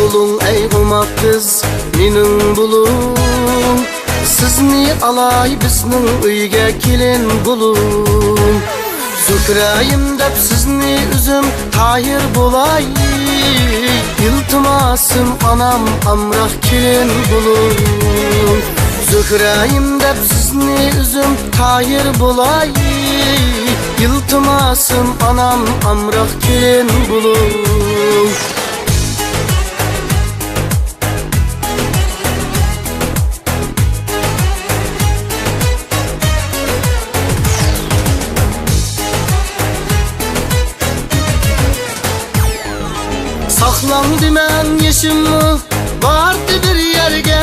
bulun ey umak kız, mening bulun. Sizni alay bizning uyga kelin bulun. Zükrayim deb sizni üzüm tayir bulay. İltimasım anam amrah kelin bulun. Zükrayim deb sizni üzüm tayir bulay. İltimasım anam amrah kelin bulun. Saklandı men yeşimmi vardı bir yerge.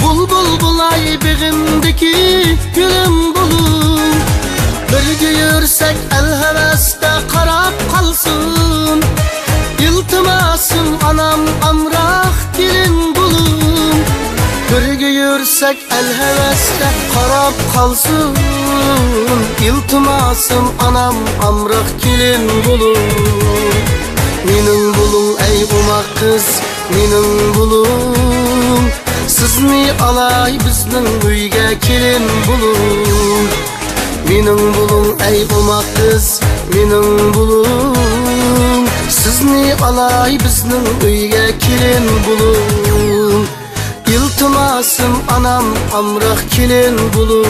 Bulbul bulay begimdeki gülüm bulun. Birge yürüsek el heveste karab kalsın. İltimasım anam amrah gelin bulun. Birge yürüsek el heveste karab kalsın. İltimasım anam amrah gelin bulun. Mening bulun ey umak kız, mening bulun. Sizni alay bizning uyga kelin bulun. Mening bulun ey umak kız, mening bulun. Sizni alay bizning uyga kelin bulun. İltimasım anam amrah kelin bulun.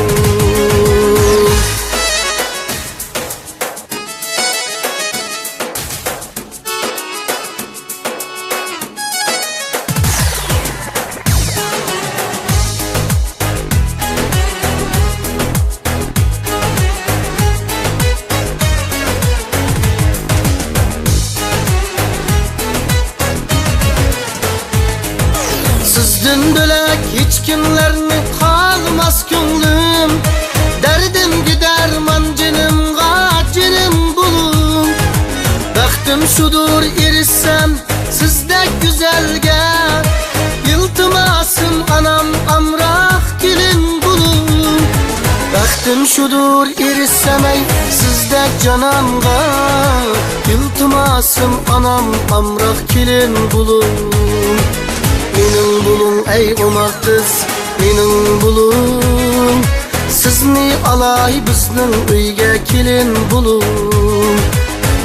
Sizden bölek hiç kimlerini kalmaz gönlüm. Derdim giderman canımga canım bulun. Baktım şudur erişsem sizdek güzelge. İltimasım anam amrah gelin bulun. Baktım şudur erişsem ey sizdek canamga. İltimasım anam amrah gelin bulun. Mening bulun ey umak kız, mening bulun. Sizni alay bizning uyga kelin bulun.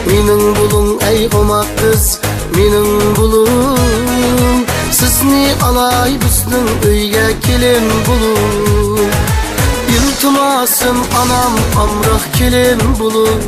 Mening bulun ey umak kız, mening bulun. Sizni alay bizning uyga kelin bulun. İltimasım anam amrah kelin bulun.